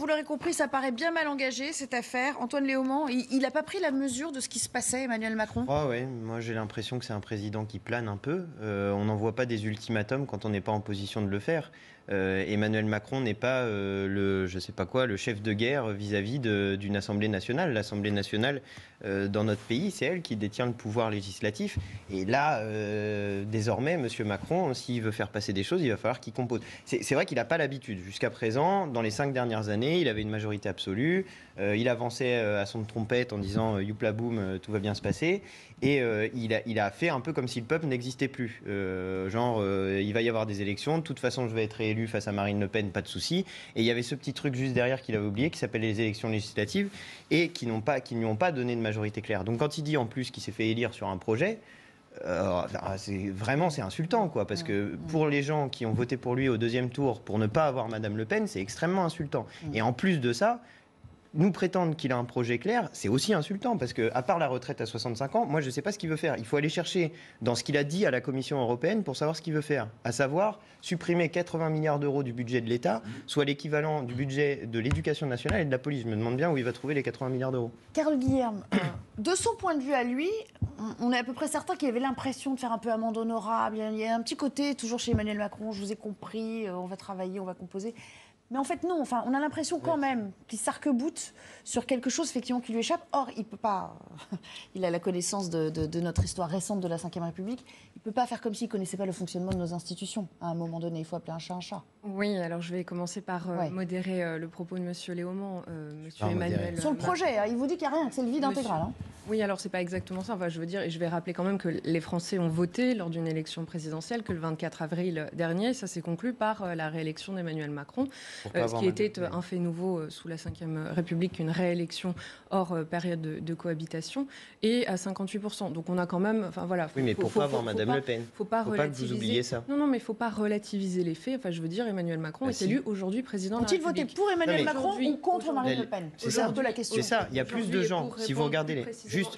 vous l'aurez compris, ça paraît bien mal engagé, cette affaire. Antoine Léaumont, il n'a pas pris la mesure de ce qui se passait, Emmanuel Macron? Ouais, moi j'ai l'impression que c'est un président qui plane un peu. On n'envoie pas des ultimatums quand on n'est pas en position de le faire. Emmanuel Macron n'est pas je sais pas quoi, le chef de guerre vis-à-vis d'une Assemblée nationale. L'Assemblée nationale, dans notre pays, c'est elle qui détient le pouvoir législatif. Et là, désormais, M. Macron, s'il veut faire passer des choses, il va falloir qu'il compose. C'est vrai qu'il n'a pas l'habitude. Jusqu'à présent, dans les 5 dernières années, il avait une majorité absolue. Il avançait à son trompette en disant youpla boum, tout va bien se passer. Et il a fait un peu comme si le peuple n'existait plus. Il va y avoir des élections, de toute façon je vais être réélu face à Marine Le Pen, pas de souci. Et il y avait ce petit truc juste derrière qu'il avait oublié, qui s'appelle les élections législatives, et qui ne lui ont pas donné de majorité claire. Donc quand il dit en plus qu'il s'est fait élire sur un projet, c'est insultant, quoi, parce que pour les gens qui ont voté pour lui au deuxième tour pour ne pas avoir Madame Le Pen, c'est extrêmement insultant. Et en plus de ça, nous prétendre qu'il a un projet clair, c'est aussi insultant, parce qu'à part la retraite à 65 ans, moi je ne sais pas ce qu'il veut faire. Il faut aller chercher dans ce qu'il a dit à la Commission européenne pour savoir ce qu'il veut faire, à savoir supprimer 80 milliards d'euros du budget de l'État, soit l'équivalent du budget de l'éducation nationale et de la police. Je me demande bien où il va trouver les 80 milliards d'euros. Carole Guilherme, de son point de vue à lui, on est à peu près certain qu'il avait l'impression de faire un peu amende honorable. Il y a un petit côté, toujours chez Emmanuel Macron, je vous ai compris, on va travailler, on va composer. Mais en fait, non. Enfin, on a l'impression quand même qu'il s'arc-boute sur quelque chose effectivement qui lui échappe. Or, il peut pas. Il a la connaissance de notre histoire récente de la Ve République. Il peut pas faire comme s'il connaissait pas le fonctionnement de nos institutions. À un moment donné, il faut appeler un chat un chat. Oui, alors je vais commencer par modérer le propos de Monsieur Léaumont, Monsieur Emmanuel. Sur le projet, il vous dit qu'il n'y a rien, que c'est le vide intégral. Hein. Oui, alors c'est pas exactement ça. Enfin, je veux dire, et je vais rappeler quand même que les Français ont voté lors d'une élection présidentielle que le 24 avril dernier, ça s'est conclu par la réélection d'Emmanuel Macron. Ce qui était un fait nouveau sous la Ve République, une réélection hors période de cohabitation, et à 58%. Donc on a quand même... Enfin, voilà, oui, mais pourquoi avoir Madame Le Pen? Faut pas que vous oubliez ça. Non, mais il ne faut pas relativiser les faits. Enfin, je veux dire, Emmanuel Macron est élu aujourd'hui président de la République. Ont-ils voté pour Emmanuel Macron ou contre Marine Le Pen? C'est un peu la question. C'est ça, il y a plus de gens, si vous regardez les... Juste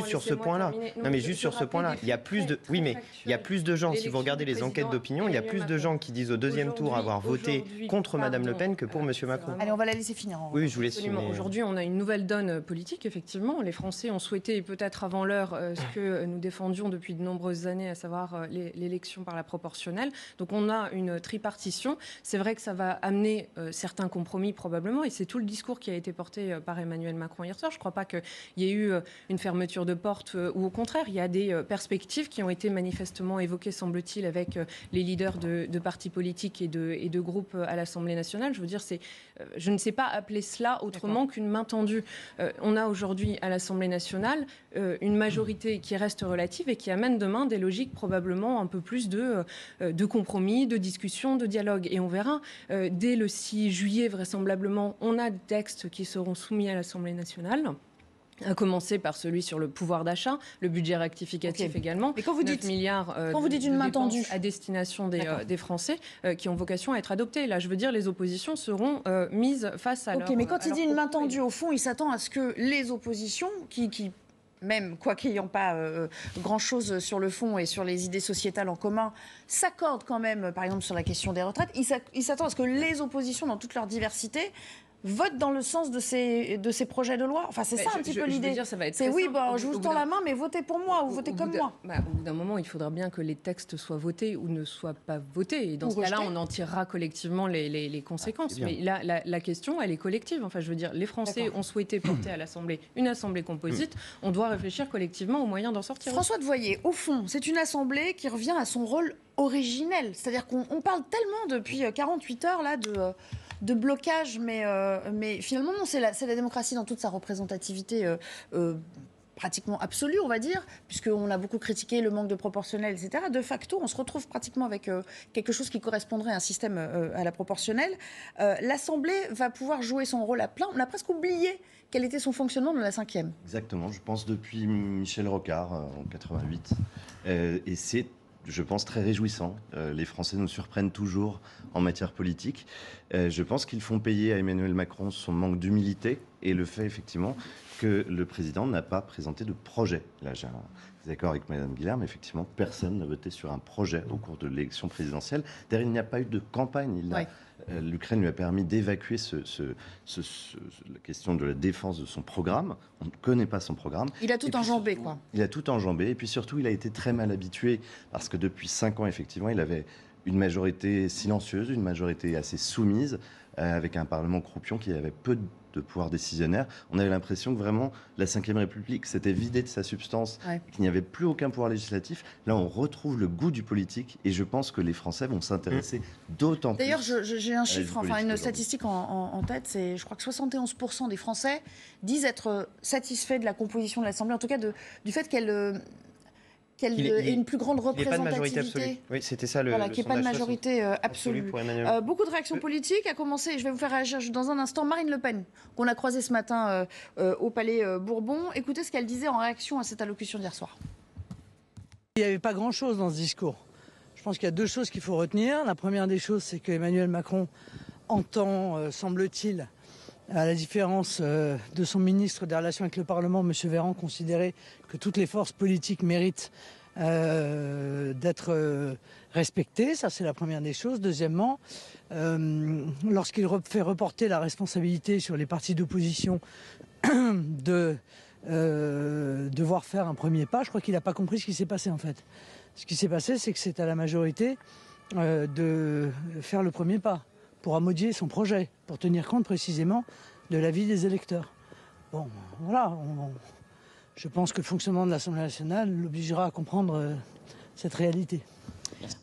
sur ce point-là. Non, mais juste sur ce point-là, il y a plus de... Oui, mais il y a plus de gens, si vous regardez les enquêtes d'opinion, il y a plus de gens qui disent au deuxième tour avoir voté contre Madame Le Pen que pour M. Macron. Allez, on va la laisser finir. Oui, je vous laisse finir. Aujourd'hui, on a une nouvelle donne politique, effectivement. Les Français ont souhaité, peut-être avant l'heure, ce que nous défendions depuis de nombreuses années, à savoir l'élection par la proportionnelle. Donc on a une tripartition. C'est vrai que ça va amener certains compromis, probablement, et c'est tout le discours qui a été porté par Emmanuel Macron hier soir. Je ne crois pas qu'il y ait eu une fermeture de porte, ou au contraire, il y a des perspectives qui ont été manifestement évoquées, semble-t-il, avec les leaders de partis politiques et de groupes à l'Assemblée nationale. Je veux dire, je ne sais pas appeler cela autrement qu'une main tendue. On a aujourd'hui à l'Assemblée nationale une majorité qui reste relative et qui amène demain des logiques probablement un peu plus de compromis, de discussion, de dialogue. Et on verra, dès le 6 juillet, vraisemblablement, on a des textes qui seront soumis à l'Assemblée nationale. À commencer par celui sur le pouvoir d'achat, le budget rectificatif également. Mais quand vous dites 9 milliards une main tendue à destination des Français qui ont vocation à être adoptés. Là, je veux dire, les oppositions seront mises face à leur... mais quand il dit une main tendue, au fond, il s'attend à ce que les oppositions, qui même quoi qu'ayant pas grand-chose sur le fond et sur les idées sociétales en commun, s'accordent quand même, par exemple, sur la question des retraites. Il s'attend à ce que les oppositions, dans toute leur diversité, vote dans le sens de ces projets de loi. Enfin, c'est ça un petit peu l'idée. C'est oui, je vous tends la main, mais votez pour moi ou votez comme moi. Au bout d'un moment, il faudra bien que les textes soient votés ou ne soient pas votés. Et dans ce cas-là, on en tirera collectivement les conséquences. Mais là, la question, elle est collective. Enfin, je veux dire, les Français ont souhaité porter à l'Assemblée une Assemblée composite. On doit réfléchir collectivement aux moyens d'en sortir. François Devoyer, au fond, c'est une Assemblée qui revient à son rôle originel. C'est-à-dire qu'on parle tellement depuis 48 heures là de blocage, mais finalement, non, c'est la démocratie dans toute sa représentativité pratiquement absolue, on va dire, puisqu'on a beaucoup critiqué le manque de proportionnel, etc. De facto, on se retrouve pratiquement avec quelque chose qui correspondrait à un système à la proportionnelle. L'Assemblée va pouvoir jouer son rôle à plein. On a presque oublié quel était son fonctionnement dans la 5e. Exactement, je pense depuis Michel Rocard en 88. Et c'est, je pense, très réjouissant. Les Français nous surprennent toujours en matière politique. Je pense qu'ils font payer à Emmanuel Macron son manque d'humilité et le fait effectivement que le président n'a pas présenté de projet. Là, j'ai un désaccord avec Mme Guilherme. Effectivement, personne n'a voté sur un projet au cours de l'élection présidentielle. D'ailleurs, il n'y a pas eu de campagne. L'Ukraine lui a permis d'évacuer la question de la défense de son programme. On ne connaît pas son programme. Il a tout enjambé, quoi. Il a tout enjambé. Et puis surtout, il a été très mal habitué parce que depuis 5 ans, effectivement, il avait une majorité silencieuse, une majorité assez soumise, avec un Parlement croupion qui avait peu de pouvoir décisionnaire. On avait l'impression que vraiment la Ve République s'était vidée de sa substance, qu'il n'y avait plus aucun pouvoir législatif. Là, on retrouve le goût du politique et je pense que les Français vont s'intéresser d'autant plus. D'ailleurs, j'ai un chiffre, une statistique en tête, c'est je crois que 71% des Français disent être satisfaits de la composition de l'Assemblée, en tout cas du fait qu'elle ait une plus grande représentativité. Oui, c'était ça le Voilà, qu'il n'y ait pas de majorité absolue. Pour Emmanuel. Beaucoup de réactions politiques. À commencer, je vais vous faire réagir dans un instant, Marine Le Pen, qu'on a croisée ce matin au Palais Bourbon. Écoutez ce qu'elle disait en réaction à cette allocution d'hier soir. Il n'y avait pas grand-chose dans ce discours. Je pense qu'il y a 2 choses qu'il faut retenir. La première des choses, c'est qu'Emmanuel Macron entend, semble-t-il, à la différence de son ministre des Relations avec le Parlement, M. Véran, considérer que toutes les forces politiques méritent d'être respectées. Ça, c'est la première des choses. Deuxièmement, lorsqu'il fait reporter la responsabilité sur les partis d'opposition de devoir faire un premier pas, je crois qu'il n'a pas compris ce qui s'est passé, en fait. Ce qui s'est passé, c'est que c'est à la majorité de faire le premier pas pour amodier son projet, pour tenir compte précisément de l'avis des électeurs. Bon, voilà, je pense que le fonctionnement de l'Assemblée nationale l'obligera à comprendre cette réalité.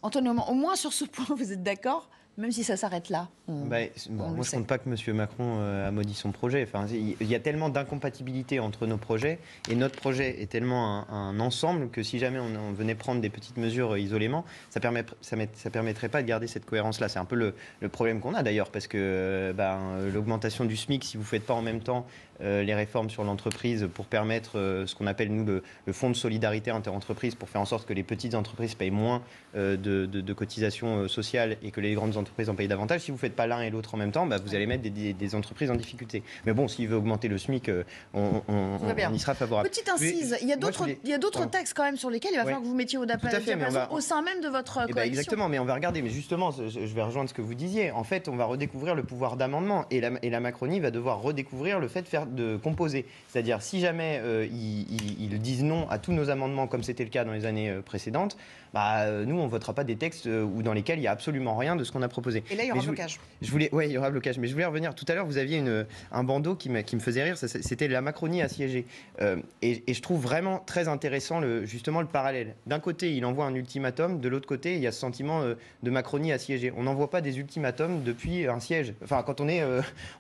Antoine, au moins sur ce point, vous êtes d'accord ? Même si ça s'arrête là. Moi, je ne compte pas que M. Macron a maudit son projet. Enfin, il y a tellement d'incompatibilité entre nos projets, et notre projet est tellement un ensemble que si jamais on venait prendre des petites mesures isolément, ça permettrait pas de garder cette cohérence-là. C'est un peu le problème qu'on a d'ailleurs, parce que l'augmentation du SMIC, si vous ne faites pas en même temps les réformes sur l'entreprise pour permettre ce qu'on appelle, nous, le fonds de solidarité interentreprises, pour faire en sorte que les petites entreprises payent moins de cotisations sociales et que les grandes entreprises en payent davantage. Si vous ne faites pas l'un et l'autre en même temps, vous allez mettre des entreprises en difficulté. Mais bon, s'il veut augmenter le SMIC, on y sera favorable. Petite incise, il y a d'autres textes quand même sur lesquels il va falloir que vous mettiez au diapason au sein même de votre coalition. Exactement, mais on va regarder. Mais justement, je vais rejoindre ce que vous disiez. En fait, on va redécouvrir le pouvoir d'amendement, et la Macronie va devoir redécouvrir le fait de composer. C'est-à-dire, si jamais ils disent non à tous nos amendements, comme c'était le cas dans les années précédentes, nous, on ne votera pas des textes dans lesquels il n'y a absolument rien de ce qu'on a proposé. Et là, il y aura blocage. Oui, il y aura blocage. Mais je voulais revenir. Tout à l'heure, vous aviez un bandeau qui me faisait rire. C'était la Macronie assiégée. Et je trouve vraiment très intéressant justement le parallèle. D'un côté, il envoie un ultimatum. De l'autre côté, il y a ce sentiment de Macronie assiégée. On n'envoie pas des ultimatums depuis un siège. Enfin, quand on est...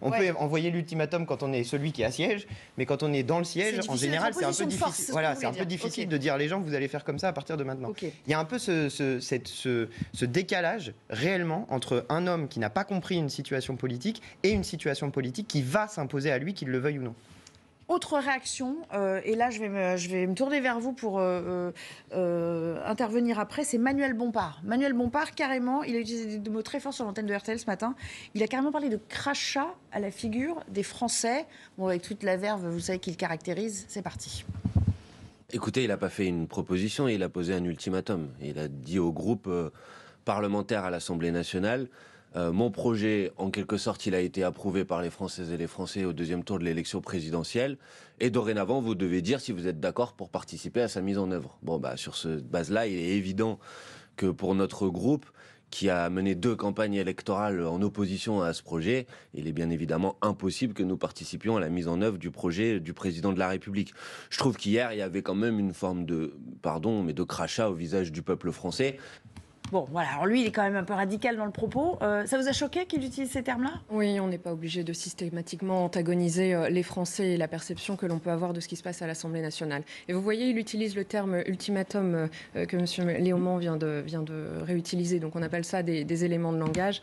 on peut envoyer l'ultimatum quand on est celui qui assiège. Mais quand on est dans le siège, en général, c'est un peu difficile. Voilà, c'est un peu difficile de dire les gens, vous allez faire comme ça à partir de maintenant. Il y a un peu ce décalage réellement entre un homme qui n'a pas compris une situation politique et une situation politique qui va s'imposer à lui, qu'il le veuille ou non. Autre réaction, et là je vais me tourner vers vous pour intervenir après, c'est Manuel Bompard. Manuel Bompard, carrément, il a utilisé des mots très forts sur l'antenne de RTL ce matin. Il a carrément parlé de crachat à la figure des Français. Bon, avec toute la verve, vous savez, qu'il caractérise. C'est parti. Écoutez, il n'a pas fait une proposition, il a posé un ultimatum. Il a dit au groupe parlementaire à l'Assemblée nationale, mon projet, en quelque sorte, il a été approuvé par les Françaises et les Français au 2e tour de l'élection présidentielle. Et dorénavant, vous devez dire si vous êtes d'accord pour participer à sa mise en œuvre. Bon, sur cette base-là, il est évident que pour notre groupe, qui a mené 2 campagnes électorales en opposition à ce projet, il est bien évidemment impossible que nous participions à la mise en œuvre du projet du président de la République. Je trouve qu'hier, il y avait quand même une forme de crachat au visage du peuple français. Bon, voilà, alors lui, il est quand même un peu radical dans le propos. Ça vous a choqué qu'il utilise ces termes-là ? Oui, on n'est pas obligé de systématiquement antagoniser les Français et la perception que l'on peut avoir de ce qui se passe à l'Assemblée nationale. Et vous voyez, il utilise le terme ultimatum que M. Léaumont vient de réutiliser. Donc on appelle ça des éléments de langage.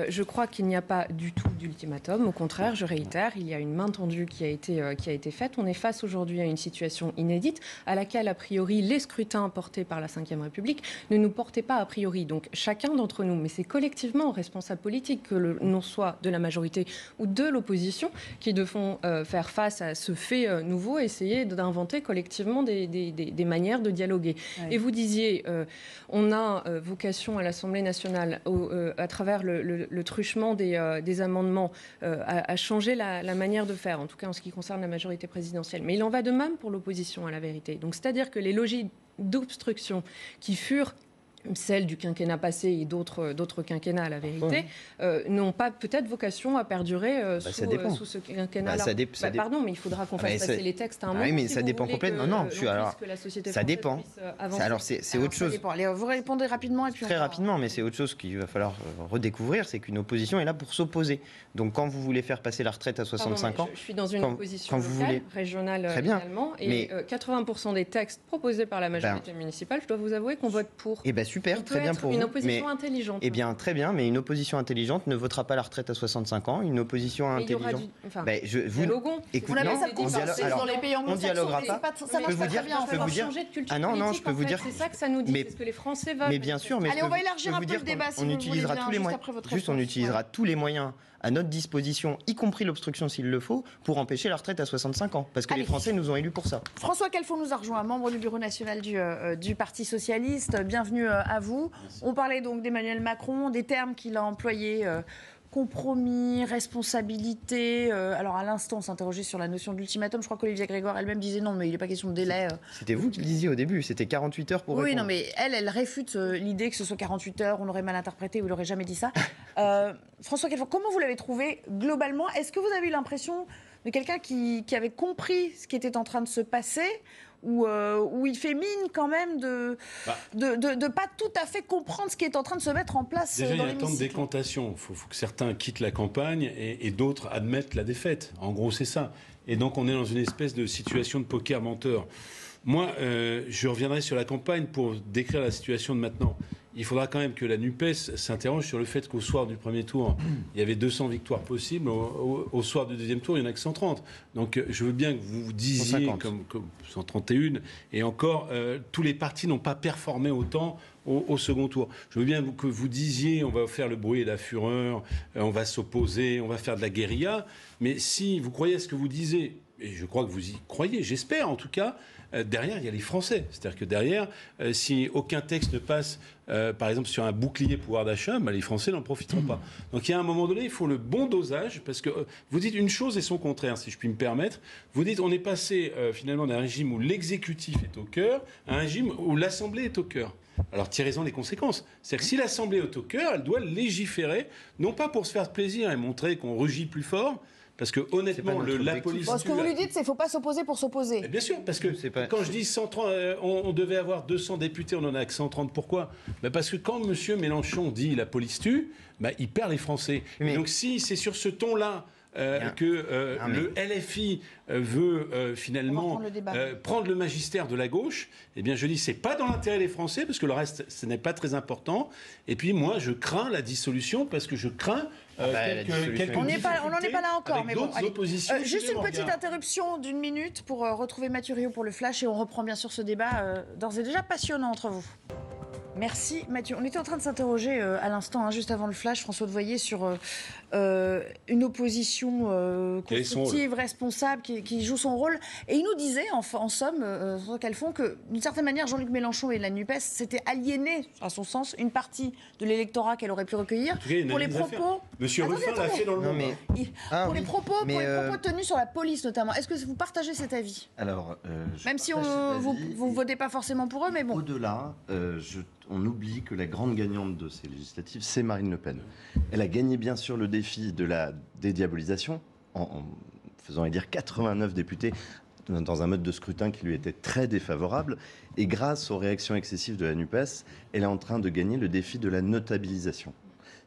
Je crois qu'il n'y a pas du tout d'ultimatum. Au contraire, je réitère, il y a une main tendue qui a été faite. On est face aujourd'hui à une situation inédite à laquelle, a priori, les scrutins portés par la Ve République ne nous portaient pas, a priori, priori. Donc chacun d'entre nous, mais c'est collectivement responsables politiques, que l'on soit de la majorité ou de l'opposition, qui devront faire face à ce fait nouveau, essayer d'inventer collectivement des manières de dialoguer. Ouais. Et vous disiez, on a vocation à l'Assemblée nationale, à travers le truchement des amendements, à changer la manière de faire, en tout cas en ce qui concerne la majorité présidentielle. Mais il en va de même pour l'opposition, à la vérité. Donc c'est-à-dire que les logiques d'obstruction qui furent celles du quinquennat passé et d'autres quinquennats, à la vérité, n'ont pas peut-être vocation à perdurer sous ce quinquennat-là. Pardon, mais il faudra qu'on fasse passer les textes à un moment. Oui, mais si ça dépend complètement. Non, ça dépend. Alors, c'est autre chose. Allez, vous répondez rapidement. Et puis très rapidement, mais c'est autre chose qu'il va falloir redécouvrir, c'est qu'une opposition est là pour s'opposer. Donc, quand vous voulez faire passer la retraite à 65 ans... Je suis dans une opposition locale, régionale également, et 80% des textes proposés par la majorité municipale, je dois vous avouer qu'on vote pour. Super, très bien pour vous. Une opposition intelligente. Eh bien, très bien, mais une opposition intelligente ne votera pas la retraite à 65 ans. Une opposition intelligente... On dialoguera pas. Ça marche pas très bien. Je peux vous dire... Ah non, je peux vous dire... C'est ça que ça nous dit, c'est ce que les Français veulent. Mais bien sûr, mais allez, on va élargir un peu le débat si vous voulez bien, juste on utilisera tous les moyens à notre disposition, y compris l'obstruction s'il le faut, pour empêcher la retraite à 65 ans. Parce que les Français nous ont élus pour ça. François Calfon nous a rejoint, membre du bureau national du Parti socialiste. Bienvenue à vous. Merci. On parlait donc d'Emmanuel Macron, des termes qu'il a employés. Compromis, responsabilité. Alors à l'instant, on s'interrogeait sur la notion d'ultimatum. Je crois qu'Olivia Grégoire elle-même disait non, mais il n'est pas question de délai. C'était vous qui le disiez au début, c'était 48 heures pour répondre. Oui, non, mais elle réfute l'idée que ce soit 48 heures, on aurait mal interprété ou il n'aurait jamais dit ça. François Calfon, comment vous l'avez trouvé globalement? Est-ce que vous avez eu l'impression de quelqu'un qui avait compris ce qui était en train de se passer, où il fait mine quand même de pas tout à fait comprendre ce qui est en train de se mettre en place déjà, dans il y a un temps de décantation. Il faut que certains quittent la campagne et d'autres admettent la défaite. En gros, c'est ça. Et donc, on est dans une espèce de situation de poker menteur. Moi, je reviendrai sur la campagne pour décrire la situation de maintenant. Il faudra quand même que la NUPES s'interroge sur le fait qu'au soir du premier tour, il y avait 200 victoires possibles. Au soir du deuxième tour, il n'y en a que 130. Donc je veux bien que vous disiez, comme 131, et encore, tous les partis n'ont pas performé autant au second tour. Je veux bien que vous disiez, on va faire le bruit et la fureur, on va s'opposer, on va faire de la guérilla. Mais si vous croyez à ce que vous disiez, et je crois que vous y croyez, j'espère en tout cas, derrière, il y a les Français. C'est-à-dire que derrière, si aucun texte ne passe, par exemple, sur un bouclier pouvoir d'achat, les Français n'en profiteront pas. Donc il y a un moment donné, il faut le bon dosage, parce que vous dites une chose et son contraire, si je puis me permettre. Vous dites, on est passé finalement d'un régime où l'exécutif est au cœur à un régime où l'Assemblée est au cœur. Alors tirez-en les conséquences. C'est-à-dire que si l'Assemblée est au cœur, elle doit légiférer, non pas pour se faire plaisir et montrer qu'on rugit plus fort, parce que honnêtement, la police... Bon, ce que vous lui dites, c'est qu'il ne faut pas s'opposer pour s'opposer. Mais bien sûr, parce que quand je dis 130, on devait avoir 200 députés, on n'en a que 130. Pourquoi ? Parce que quand M. Mélenchon dit « la police tue », il perd les Français. Mais... Donc si c'est sur ce ton-là que le LFI veut finalement prendre le magistère de la gauche, eh bien je dis c'est pas dans l'intérêt des Français, parce que le reste ce n'est pas très important. Et puis moi je crains la dissolution, parce que je crains quelques on n'en est pas là encore, mais bon. Juste une petite regard. Interruption d'une minute pour retrouver Mathieu Rio pour le flash, et on reprend bien sûr ce débat d'ores et déjà passionnant entre vous. Merci Mathieu. On était en train de s'interroger à l'instant, juste avant le flash, François Devoyer, sur une opposition constructive, responsable, qui joue son rôle. Et il nous disait, en somme, François Calfon, que d'une certaine manière, Jean-Luc Mélenchon et la NUPES s'étaient aliénés, à son sens, une partie de l'électorat qu'elle aurait pu recueillir. Pour les propos... Monsieur Ruffin l'a fait dans le monde. Pour les propos tenus sur la police, notamment. Est-ce que vous partagez cet avis ? Alors, même si vous ne votez pas forcément pour eux, mais bon. Au-delà, on oublie que la grande gagnante de ces législatives, c'est Marine Le Pen. Elle a gagné bien sûr le défi de la dédiabolisation, en faisant élire 89 députés dans un mode de scrutin qui lui était très défavorable. Et grâce aux réactions excessives de la NUPES, elle est en train de gagner le défi de la notabilisation.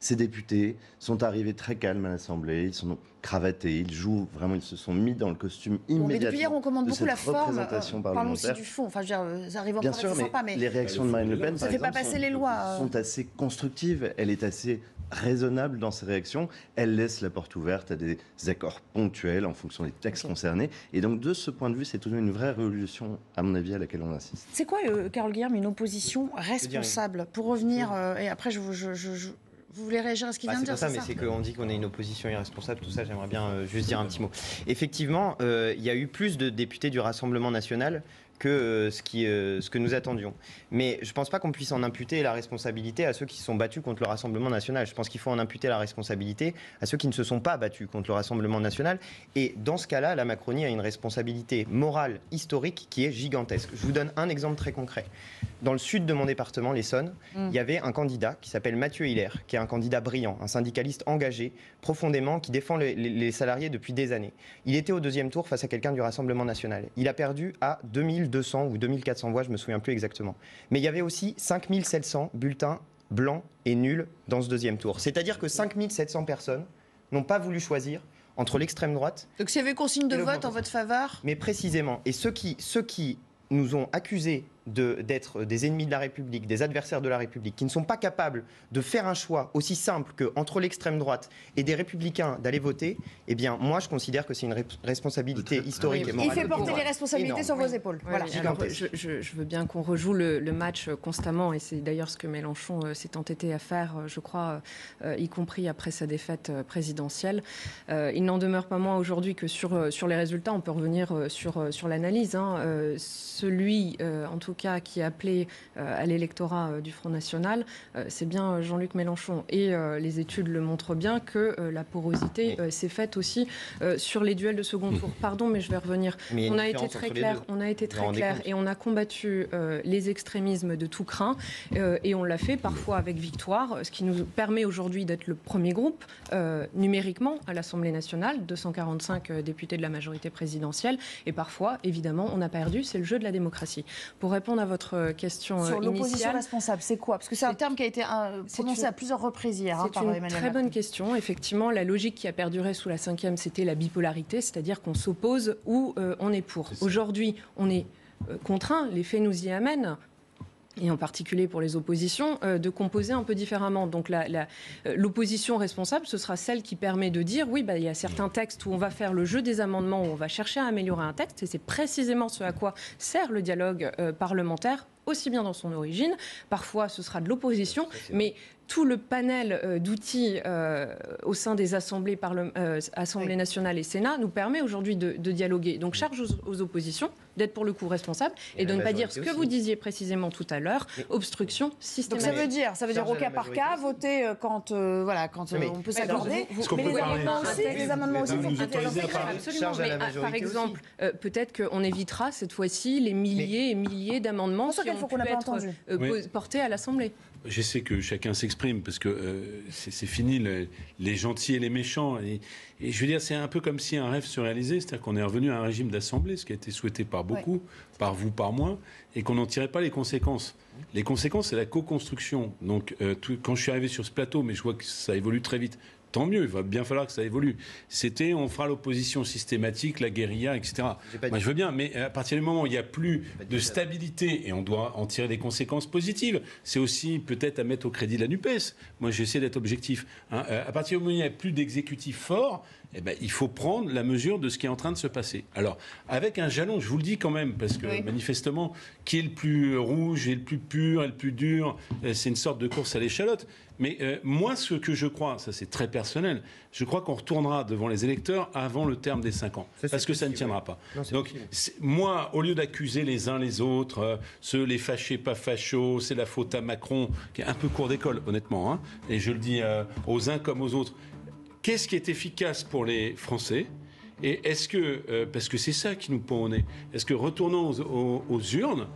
Ces députés sont arrivés très calmes à l'Assemblée, ils sont cravatés, ils jouent vraiment, ils se sont mis dans le costume immédiatement. Mais depuis hier, on commande beaucoup la forme. Parlons aussi du fond. Enfin, je veux dire, ça arrive encore bien sûr, sympa, mais les réactions de Marine Le Pen, ça ne fait pas passer les lois. Sont assez constructives. Elle est assez raisonnable dans ses réactions. Elle laisse la porte ouverte à des accords ponctuels en fonction des textes concernés. Et donc, de ce point de vue, c'est tout de même une vraie révolution, à mon avis, à laquelle on assiste. C'est quoi, Carole Guilherme, une opposition responsable? Pour revenir, et après, vous voulez réagir à ce qu'il vient de dire, c'est ça, mais c'est qu'on dit qu'on est une opposition irresponsable, tout ça, j'aimerais bien juste dire un petit mot. Effectivement, il y a eu plus de députés du Rassemblement national que ce que nous attendions. Mais je ne pense pas qu'on puisse en imputer la responsabilité à ceux qui se sont battus contre le Rassemblement national. Je pense qu'il faut en imputer la responsabilité à ceux qui ne se sont pas battus contre le Rassemblement national. Et dans ce cas-là, la Macronie a une responsabilité morale, historique, qui est gigantesque. Je vous donne un exemple très concret. Dans le sud de mon département, l'Essonne, il y avait un candidat qui s'appelle Mathieu Hiller, qui est un candidat brillant, un syndicaliste engagé profondément, qui défend les salariés depuis des années. Il était au deuxième tour face à quelqu'un du Rassemblement national. Il a perdu à 2200 ou 2400 voix, je ne me souviens plus exactement. Mais il y avait aussi 5700 bulletins blancs et nuls dans ce deuxième tour. C'est-à-dire que 5700 personnes n'ont pas voulu choisir entre l'extrême droite... Donc s'il y avait consigne de vote en votre faveur? Mais précisément. Et ceux qui nous ont accusés d'être des ennemis de la République, des adversaires de la République, qui ne sont pas capables de faire un choix aussi simple qu'entre l'extrême droite et des républicains d'aller voter, eh bien, moi, je considère que c'est une responsabilité historique et morale. Il fait porter les responsabilités sur vos épaules. Voilà. Alors, je veux bien qu'on rejoue le match constamment, et c'est d'ailleurs ce que Mélenchon s'est entêté à faire, je crois, y compris après sa défaite présidentielle. Il n'en demeure pas moins aujourd'hui que sur les résultats, on peut revenir sur l'analyse. Celui, en tout cas, qui a appelé à l'électorat du Front National, c'est bien Jean-Luc Mélenchon. Et les études le montrent bien que la porosité s'est faite aussi sur les duels de second tour. Pardon, mais je vais revenir. On a été très clair, et on a combattu les extrémismes de tout crin, et on l'a fait parfois avec victoire, ce qui nous permet aujourd'hui d'être le premier groupe numériquement à l'Assemblée nationale, 245 députés de la majorité présidentielle, et parfois, évidemment, on a perdu, c'est le jeu de la démocratie. Pour répondre à votre question sur l'opposition initiale, responsable, c'est quoi? Parce que c'est un terme qui a été prononcé à plusieurs reprises hier par Emmanuel Macron. C'est une très bonne question. Effectivement, la logique qui a perduré sous la 5e, c'était la bipolarité, c'est-à-dire qu'on s'oppose ou on est pour. Aujourd'hui, on est contraint, les faits nous y amènent, et en particulier pour les oppositions, de composer un peu différemment. Donc l'opposition responsable, ce sera celle qui permet de dire, oui, il y a certains textes où on va faire le jeu des amendements, où on va chercher à améliorer un texte, et c'est précisément ce à quoi sert le dialogue parlementaire, aussi bien dans son origine. Parfois, ce sera de l'opposition, mais tout le panel d'outils au sein des assemblées nationales et Sénat nous permet aujourd'hui de dialoguer. Donc charge aux oppositions d'être pour le coup responsables et de ne pas dire ce que vous disiez précisément tout à l'heure, obstruction systématique. Donc ça veut dire au cas par cas, voter quand on peut s'accorder. Mais les amendements aussi, vous nous autorisez à parler. Absolument. Mais par exemple, peut-être qu'on évitera cette fois-ci les milliers et milliers d'amendements qui ont pu être portés à l'Assemblée. J'essaie que chacun s'exprime parce que c'est fini les gentils et les méchants. Et je veux dire, c'est un peu comme si un rêve se réalisait, c'est-à-dire qu'on est revenu à un régime d'assemblée, ce qui a été souhaité par beaucoup, par vous, par moi, et qu'on n'en tirait pas les conséquences. Les conséquences, c'est la co-construction. Donc, quand je suis arrivé sur ce plateau, mais je vois que ça évolue très vite. Tant mieux, il va bien falloir que ça évolue. C'était, on fera l'opposition systématique, la guérilla, etc. Moi, je veux bien, mais à partir du moment où il n'y a plus de stabilité, et on doit en tirer des conséquences positives, c'est aussi peut-être à mettre au crédit de la NUPES. Moi, j'essaie d'être objectif. À partir du moment où il n'y a plus d'exécutif fort, il faut prendre la mesure de ce qui est en train de se passer. Alors, avec un jalon, je vous le dis quand même, parce que manifestement, qui est le plus rouge et le plus pur et le plus dur, c'est une sorte de course à l'échalote. Mais moi, ce que je crois, ça c'est très personnel, je crois qu'on retournera devant les électeurs avant le terme des 5 ans. Parce que ça ne tiendra pas. Non, donc, moi, au lieu d'accuser les uns les autres, les fâchés, pas fachos, c'est la faute à Macron, qui est un peu court d'école, honnêtement, et je le dis aux uns comme aux autres, qu'est-ce qui est efficace pour les Français ? Et est-ce que, parce que c'est ça qui nous pend au nez, est-ce que retournant aux urnes,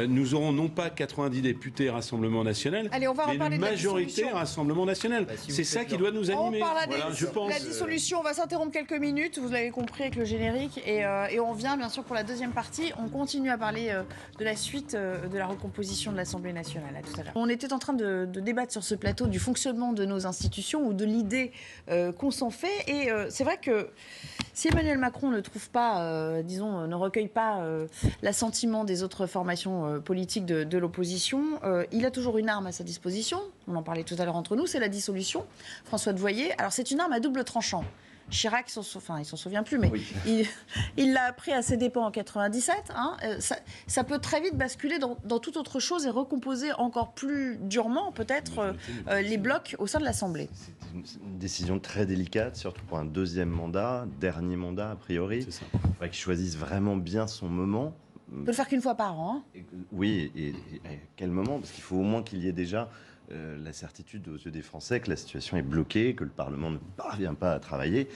nous aurons non pas 90 députés Rassemblement National, mais une majorité Rassemblement National. C'est ça qui doit nous animer. On parle de la dissolution. On va s'interrompre quelques minutes, vous l'avez compris avec le générique, et on revient bien sûr pour la deuxième partie. On continue à parler de la suite de la recomposition de l'Assemblée nationale. À tout à l'heure. On était en train de débattre sur ce plateau du fonctionnement de nos institutions ou de l'idée qu'on s'en fait, et c'est vrai que Si Emmanuel Macron ne trouve pas, ne recueille pas l'assentiment des autres formations politiques de l'opposition, il a toujours une arme à sa disposition. On en parlait tout à l'heure entre nous, c'est la dissolution. François Devoyer. Alors c'est une arme à double tranchant. Chirac, il s'en souvient plus, mais oui. il l'a appris à ses dépens en 97. Ça peut très vite basculer dans toute autre chose et recomposer encore plus durement, peut-être, les blocs au sein de l'Assemblée. C'est une décision très délicate, surtout pour un deuxième mandat, dernier mandat, a priori. C'est ça. Il faudrait qu'il choisisse vraiment bien son moment. On peut le faire qu'une fois par an. Oui, et quel moment? Parce qu'il faut au moins qu'il y ait déjà la certitude aux yeux des Français que la situation est bloquée, que le Parlement ne parvient pas à travailler.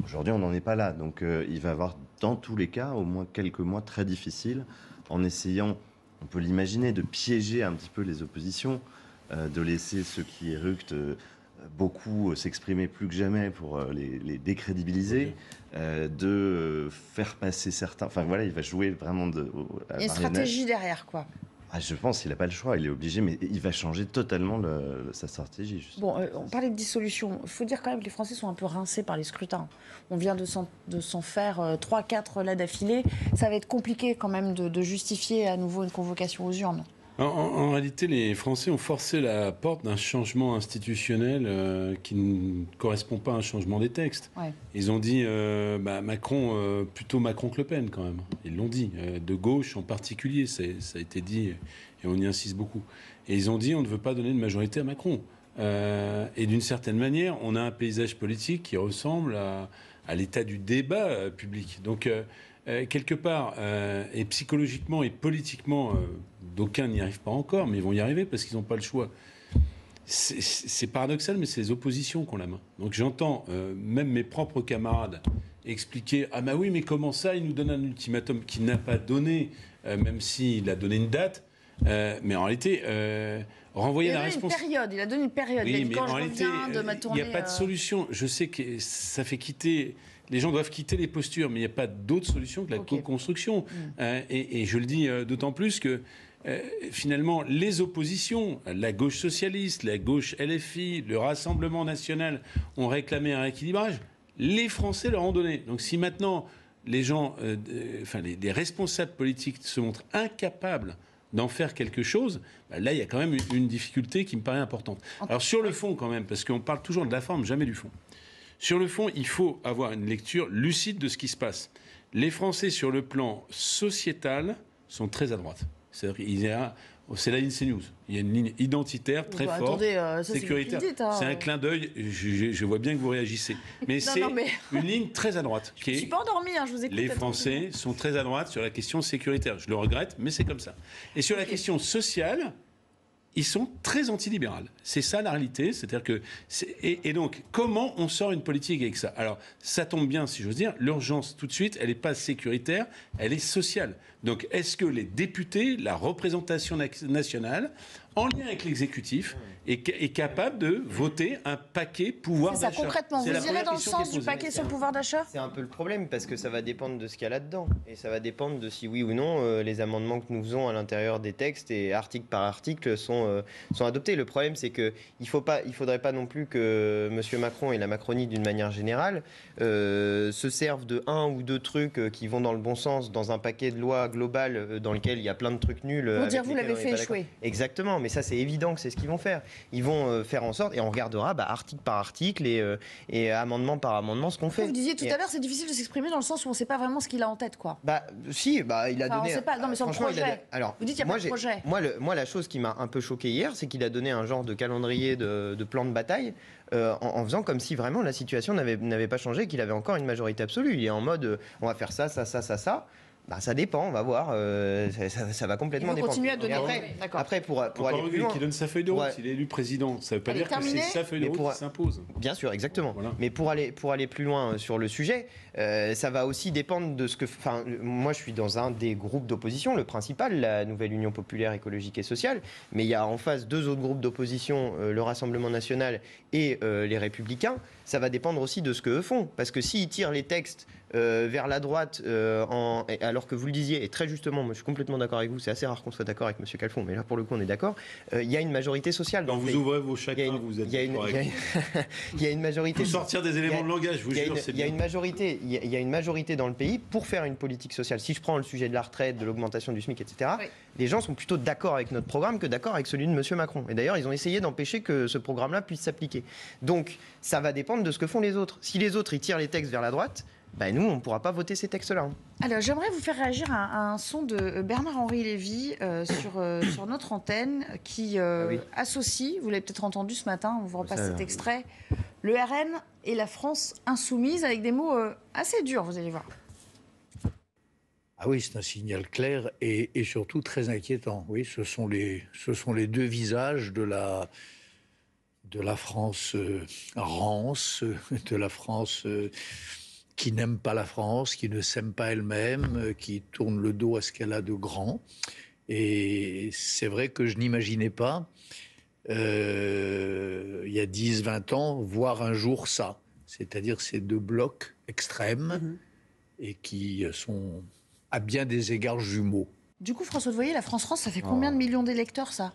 Aujourd'hui, on n'en est pas là. Donc il va y avoir, dans tous les cas, au moins quelques mois très difficiles, en essayant, on peut l'imaginer, de piéger un petit peu les oppositions, de laisser ceux qui éructent beaucoup s'exprimer plus que jamais pour les décrédibiliser, de faire passer certains... Enfin voilà, il va jouer vraiment Il y a une stratégie derrière, quoi. Je pense qu'il n'a pas le choix, il est obligé, mais il va changer totalement sa stratégie. Justement. Bon, on parlait de dissolution. Il faut dire quand même que les Français sont un peu rincés par les scrutins. On vient de s'en faire 3-4 là d'affilée. Ça va être compliqué quand même de justifier à nouveau une convocation aux urnes. En réalité, les Français ont forcé la porte d'un changement institutionnel qui ne correspond pas à un changement des textes. Ouais. Ils ont dit Macron, plutôt Macron que Le Pen quand même. Ils l'ont dit, de gauche en particulier, ça a été dit et on y insiste beaucoup. Et ils ont dit on ne veut pas donner de majorité à Macron. Et d'une certaine manière, on a un paysage politique qui ressemble à l'état du débat public. Donc quelque part, et psychologiquement et politiquement, d'aucuns n'y arrivent pas encore, mais ils vont y arriver parce qu'ils n'ont pas le choix. C'est paradoxal, mais c'est les oppositions qui ont la main. Donc j'entends même mes propres camarades expliquer « Ah bah oui, mais comment ça, il nous donne un ultimatum qu'il n'a pas donné, même s'il a donné une date ». Mais en réalité, renvoyer la responsabilité... Il a donné une période. Oui, il a dit mais quand en je réalité, reviens de ma tournée... Il n'y a pas de solution. Je sais que ça fait quitter... Les gens doivent quitter les postures, mais il n'y a pas d'autre solution que la co-construction. Et je le dis d'autant plus que finalement, les oppositions, la gauche socialiste, la gauche LFI, le Rassemblement national ont réclamé un rééquilibrage. Les Français leur ont donné. Donc si maintenant les gens, les responsables politiques se montrent incapables d'en faire quelque chose, là, il y a quand même une difficulté qui me paraît importante. Alors sur le fond quand même, parce qu'on parle toujours de la forme, jamais du fond. Sur le fond, il faut avoir une lecture lucide de ce qui se passe. Les Français, sur le plan sociétal, sont très à droite. C'est-à-dire c'est la ligne CNews. Il y a une ligne identitaire très forte, sécuritaire. C'est un clin d'œil. Je vois bien que vous réagissez. Mais c'est une ligne très à droite. Je ne suis pas endormie, je vous écoute. Les Français sont très à droite sur la question sécuritaire. Je le regrette, mais c'est comme ça. Et sur la question sociale... Ils sont très antilibérales. C'est ça la réalité. C'est-à-dire que et donc, comment on sort une politique avec ça? Alors, ça tombe bien, si j'ose dire. L'urgence, tout de suite, elle n'est pas sécuritaire, elle est sociale. Donc, est-ce que les députés, la représentation nationale, en lien avec l'exécutif, est capable de voter un paquet pouvoir d'achat? C'est ça, concrètement. Vous irez dans le sens du paquet sur le pouvoir d'achat? C'est un peu le problème, parce que ça va dépendre de ce qu'il y a là-dedans. Et ça va dépendre de si, oui ou non, les amendements que nous faisons à l'intérieur des textes et article par article sont adoptés. Le problème, c'est qu'il ne faudrait pas non plus que M. Macron et la Macronie, d'une manière générale, se servent de un ou deux trucs qui vont dans le bon sens, dans un paquet de lois global dans lequel il y a plein de trucs nuls. Pour dire, vous l'avez fait échouer. Exactement, mais ça, c'est évident que c'est ce qu'ils vont faire. Ils vont faire en sorte, et on regardera article par article et amendement par amendement ce qu'on fait. Vous disiez tout à l'heure, c'est difficile de s'exprimer dans le sens où on ne sait pas vraiment ce qu'il a en tête, quoi. Il a donné... On ne sait pas, non mais sur le projet. Alors, vous dites qu'il n'y a pas de projet. Moi, la chose qui m'a un peu choqué hier, c'est qu'il a donné un genre de calendrier de plan de bataille en faisant comme si vraiment la situation n'avait pas changé, qu'il avait encore une majorité absolue. Il est en mode, on va faire ça. Ça dépend, on va voir. Ça va complètement dépendre. Continuer à donner. Après, pour aller plus loin, qui donne sa feuille de route, il est élu président. Ça ne veut pas dire que c'est sa feuille de route qui s'impose. Bien sûr, exactement. Voilà. Mais pour aller plus loin sur le sujet, ça va aussi dépendre de ce que... moi, je suis dans un des groupes d'opposition, le principal, la Nouvelle Union Populaire Écologique et Sociale. Mais il y a en face deux autres groupes d'opposition, le Rassemblement National et les Républicains. ça va dépendre aussi de ce qu'eux font. Parce que s'ils tirent les textes vers la droite, alors que vous le disiez, et très justement, moi je suis complètement d'accord avec vous, c'est assez rare qu'on soit d'accord avec M. Calfon, mais là pour le coup on est d'accord, il y a une majorité sociale. Quand vous ouvrez vos chagrins, vous êtes correct. Il y a une majorité. Pour sortir des éléments de langage, je vous jure, c'est bien. Il y a une majorité dans le pays pour faire une politique sociale. Si je prends le sujet de la retraite, de l'augmentation du SMIC, etc., les gens sont plutôt d'accord avec notre programme que d'accord avec celui de M. Macron. Et d'ailleurs, ils ont essayé d'empêcher que ce programme-là puisse s'appliquer. Donc, ça va dépendre de ce que font les autres. Si les autres, ils tirent les textes vers la droite, nous, on ne pourra pas voter ces textes-là. Alors, j'aimerais vous faire réagir à un son de Bernard-Henri Lévy sur notre antenne qui associe, vous l'avez peut-être entendu ce matin, on vous repasse cet extrait, le RN et la France insoumise avec des mots assez durs, vous allez voir. Ah oui, c'est un signal clair et surtout très inquiétant. Oui, ce sont les deux visages de la France rance, de la France qui n'aime pas la France, qui ne s'aime pas elle-même, qui tourne le dos à ce qu'elle a de grand. Et c'est vrai que je n'imaginais pas, il y a 10-20 ans, voir un jour ça. C'est-à-dire ces deux blocs extrêmes et qui sont à bien des égards jumeaux. Du coup, François Devoyer, la France-France, ça fait combien de millions d'électeurs, ça ?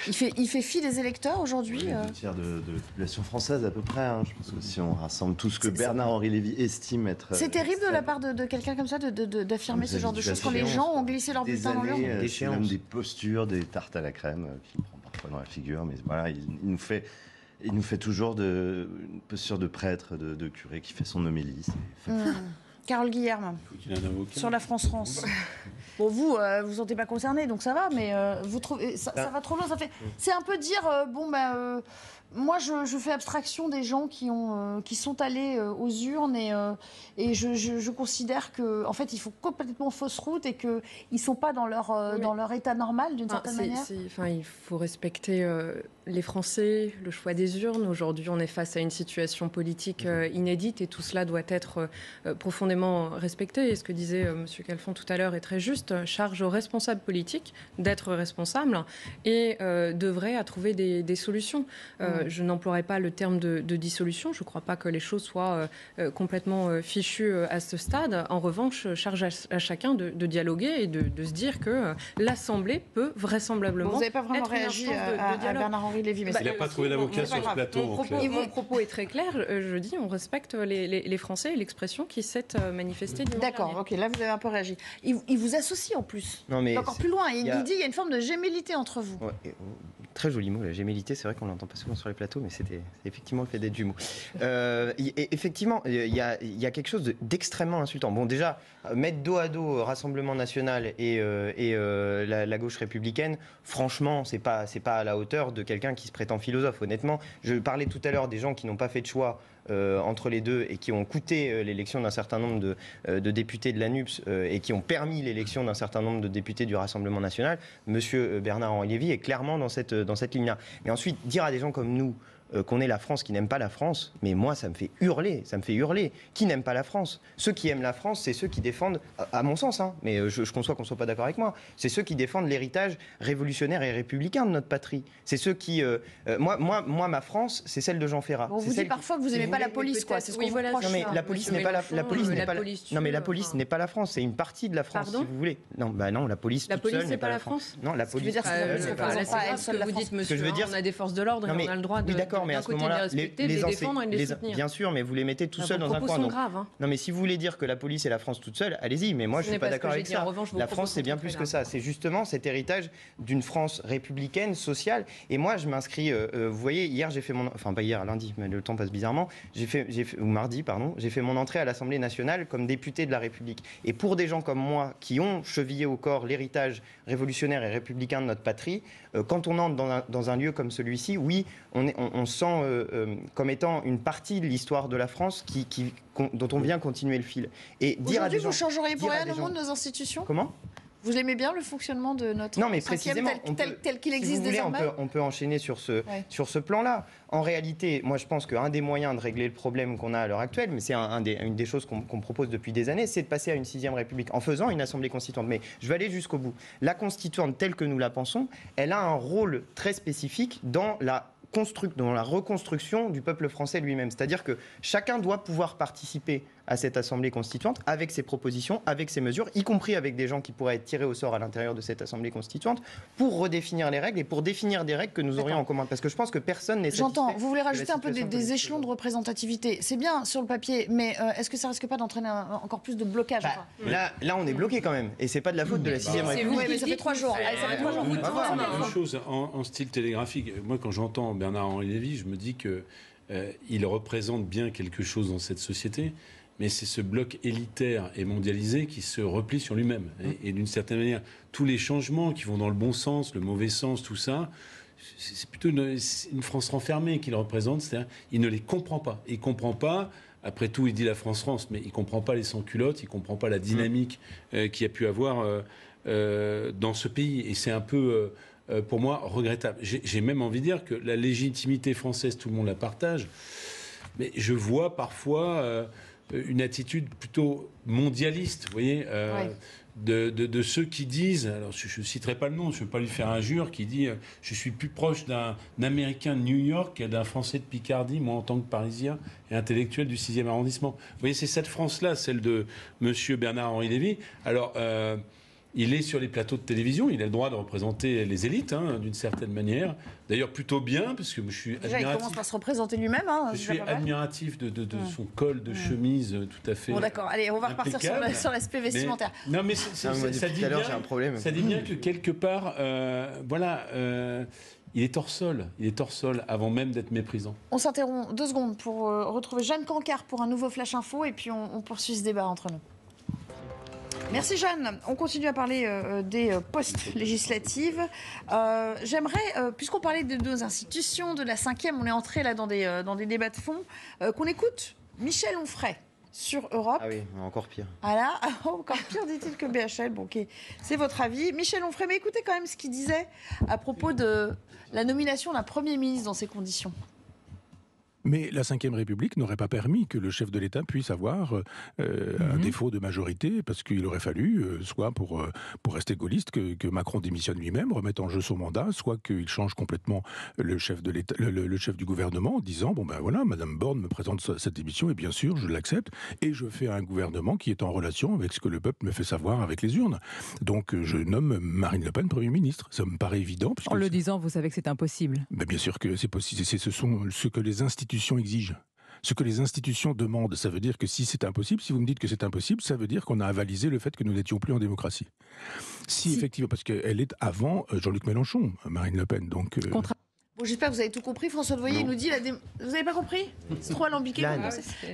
Il fait fi des électeurs aujourd'hui Le tiers de la population française à peu près. Je pense que si on rassemble tout ce que Bernard-Henri Lévy estime être... C'est terrible de la part de quelqu'un comme ça d'affirmer ce genre de choses quand les gens ont glissé leur bulletin dans l'urne. C'est même des postures, des tartes à la crème qui me prend parfois dans la figure. Mais voilà, il nous fait toujours une posture de prêtre, de curé qui fait son homélie. Carole Guillerme, sur la France-France. Bon, vous vous sentez pas concerné, donc ça va, mais vous trouvez ça va trop loin. C'est un peu dire moi je fais abstraction des gens qui sont allés aux urnes et je considère que en fait ils font complètement fausse route et que ils sont pas dans leur état normal d'une certaine manière. Il faut respecter les Français, le choix des urnes. Aujourd'hui, on est face à une situation politique inédite et tout cela doit être profondément respecté. Et ce que disait M. Calfon tout à l'heure est très juste. Charge aux responsables politiques d'être responsables et d'œuvrer à trouver des solutions. Je n'emploierai pas le terme de dissolution. Je ne crois pas que les choses soient complètement fichues à ce stade. En revanche, charge à chacun de dialoguer et de se dire que l'Assemblée peut vraisemblablement vous n'avez pas vraiment être réagi à Bernard-Henri Lévy. Il n'a pas trouvé d'avocat sur ce plateau. Mon propos est très clair. Je dis on respecte les Français et l'expression qui s'est manifestée dimanche dernier. D'accord, ok, là vous avez un peu réagi. Il vous associe en plus. Non, mais encore plus loin. Il dit il y a une forme de gémellité entre vous. Ouais, très joli mot, la gémellité. C'est vrai qu'on l'entend pas souvent sur les plateaux, mais c'est effectivement le fait d'être jumeaux. Effectivement, il y a quelque chose d'extrêmement insultant. Bon, déjà, mettre dos à dos Rassemblement National et la gauche républicaine, franchement, c'est pas à la hauteur de quelqu'un qui se prétend philosophe. Honnêtement, je parlais tout à l'heure des gens qui n'ont pas fait de choix entre les deux et qui ont coûté l'élection d'un certain nombre de députés de l'ANUPS et qui ont permis l'élection d'un certain nombre de députés du Rassemblement National. Monsieur Bernard-Henri Lévy est clairement dans cette ligne-là. Mais ensuite, dire à des gens comme nous qu'on est la France qui n'aime pas la France, mais moi ça me fait hurler. Qui n'aime pas la France? Ceux qui aiment la France, c'est ceux qui défendent, à mon sens, mais je conçois qu'on ne soit pas d'accord avec moi, c'est ceux qui défendent l'héritage révolutionnaire et républicain de notre patrie. C'est ceux qui... moi, ma France, c'est celle de Jean Ferrat. On vous dit parfois que vous n'aimez pas la police, quoi. C'est ce qu'on vous reproche. Non, mais la police n'est pas la police n'est pas la France, c'est une partie de la France, si vous voulez. Non, la police toute seule n'est pas la France. Non, la police... C'est pas ce que vous dites, monsieur. On a des forces de l'ordre et on a le droit de... Mais à ce moment-là, les défendre et les soutenir. Bien sûr, mais vous les mettez tout seuls dans un coin. Non, mais si vous voulez dire que la police et la France toute seule, allez-y. Mais moi, je ne suis pas d'accord avec ça. La France, c'est bien plus que ça. C'est justement cet héritage d'une France républicaine, sociale. Et moi, je m'inscris. Vous voyez, hier, j'ai fait mon. Enfin, pas hier, lundi, mais le temps passe bizarrement. Ou mardi, pardon. J'ai fait mon entrée à l'Assemblée nationale comme député de la République. Et pour des gens comme moi qui ont chevillé au corps l'héritage révolutionnaire et républicain de notre patrie, quand on entre dans un lieu comme celui-ci, oui, on sent comme étant une partie de l'histoire de la France dont on vient continuer le fil. Et dire à des gens, vous changeriez pour rien au monde nos institutions? Comment? Vous aimez bien le fonctionnement de notre non, mais précisément, tel qu'il existe désormais? On peut enchaîner sur ce plan-là. En réalité, moi je pense qu'un des moyens de régler le problème qu'on a à l'heure actuelle, mais c'est une des choses qu'on propose depuis des années, c'est de passer à une 6e République en faisant une Assemblée constituante. Mais je vais aller jusqu'au bout. La constituante telle que nous la pensons, elle a un rôle très spécifique dans la dans la reconstruction du peuple français lui-même. C'est-à-dire que chacun doit pouvoir participer à cette Assemblée constituante avec ses propositions, avec ses mesures, y compris avec des gens qui pourraient être tirés au sort à l'intérieur de cette Assemblée constituante, pour redéfinir les règles et pour définir des règles que nous aurions en commun. Parce que je pense que personne n'est satisfait. J'entends. Vous voulez rajouter un peu des échelons de représentativité. C'est bien sur le papier, mais est-ce que ça risque pas d'entraîner encore plus de blocage? Là, on est bloqué quand même. Et c'est pas de la faute de la 6e République. Oui, mais ça fait 3 jours. Allez, ça fait 3 jours. Une chose en style télégraphique. Moi, quand j'entends Bernard-Henri Lévy, je me dis qu'il représente bien quelque chose dans cette société. Mais c'est ce bloc élitaire et mondialisé qui se replie sur lui-même. Et d'une certaine manière, tous les changements qui vont dans le bon sens, le mauvais sens, tout ça, c'est plutôt une France renfermée qu'il représente. C'est-à-dire, il ne les comprend pas. Il ne comprend pas, après tout, il dit la France, mais il ne comprend pas les sans-culottes, il ne comprend pas la dynamique qu'il y a pu avoir dans ce pays. Et c'est un peu, pour moi, regrettable. J'ai même envie de dire que la légitimité française, tout le monde la partage. Mais je vois parfois... une attitude plutôt mondialiste, vous voyez, de ceux qui disent, alors je ne citerai pas le nom, je ne veux pas lui faire injure, qui dit je suis plus proche d'un Américain de New York que d'un Français de Picardie, moi en tant que Parisien et intellectuel du 6e arrondissement. Vous voyez, c'est cette France-là, celle de M. Bernard-Henri Lévy. Alors, il est sur les plateaux de télévision, il a le droit de représenter les élites, d'une certaine manière. D'ailleurs, plutôt bien, parce que je suis admiratif. Déjà, il commence par se représenter lui-même. Je suis admiratif de tout son col de chemise tout à fait. Bon, d'accord, allez, on va repartir sur l'aspect vestimentaire. Non, mais ça dit bien que quelque part, il est hors sol. Il est hors sol avant même d'être méprisant. On s'interrompt 2 secondes pour retrouver Jeanne Cancard pour un nouveau Flash Info et puis on poursuit ce débat entre nous. Merci Jeanne. On continue à parler des postes législatives. J'aimerais, puisqu'on parlait de 2 institutions, de la 5e, on est entré là dans des débats de fond, qu'on écoute Michel Onfray sur Europe. Ah oui, encore pire. Ah là, encore pire dit-il que BHL. Bon, ok, c'est votre avis. Michel Onfray, mais écoutez quand même ce qu'il disait à propos de la nomination d'un Premier ministre dans ces conditions. Mais la Ve République n'aurait pas permis que le chef de l'État puisse avoir un défaut de majorité, parce qu'il aurait fallu, soit pour rester gaulliste, que Macron démissionne lui-même, remette en jeu son mandat, soit qu'il change complètement le chef de l'État, le chef du gouvernement, en disant bon ben voilà, Madame Borne me présente cette démission et bien sûr je l'accepte et je fais un gouvernement qui est en relation avec ce que le peuple me fait savoir avec les urnes. Donc je nomme Marine Le Pen Premier ministre. Ça me paraît évident. En le disant, vous savez que c'est impossible. Ben bien sûr que c'est possible. Ce sont ce que les institutions exigent. Ce que les institutions demandent, ça veut dire que si c'est impossible, si vous me dites que c'est impossible, ça veut dire qu'on a avalisé le fait que nous n'étions plus en démocratie. Si effectivement, parce qu'elle est avant Jean-Luc Mélenchon, Marine Le Pen, donc... Bon, j'espère que vous avez tout compris. François de Voyer, il nous dit... Vous n'avez pas compris? C'est trop alambiqué.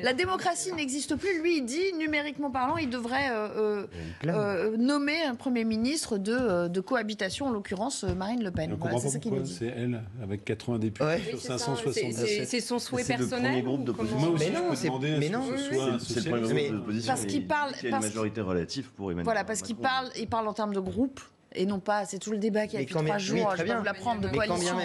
La démocratie n'existe plus. Lui, il dit, numériquement parlant, il devrait nommer un Premier ministre de cohabitation, en l'occurrence Marine Le Pen. Voilà, c'est ça qu'il nous dit. C'est elle, avec 80 députés sur 577. C'est son souhait personnel. C'est le premier groupe d'opposition. Moi aussi, je peux demander à ce que ce soit un c'est le premier groupe d'opposition. Parce qu'il parle... Il y a une majorité relative pour Emmanuel Macron. Voilà, parce qu'il parle en termes de groupe. Et non pas, c'est tout le débat qui a depuis 3 jours, je vais vous l'apprendre, de coalition.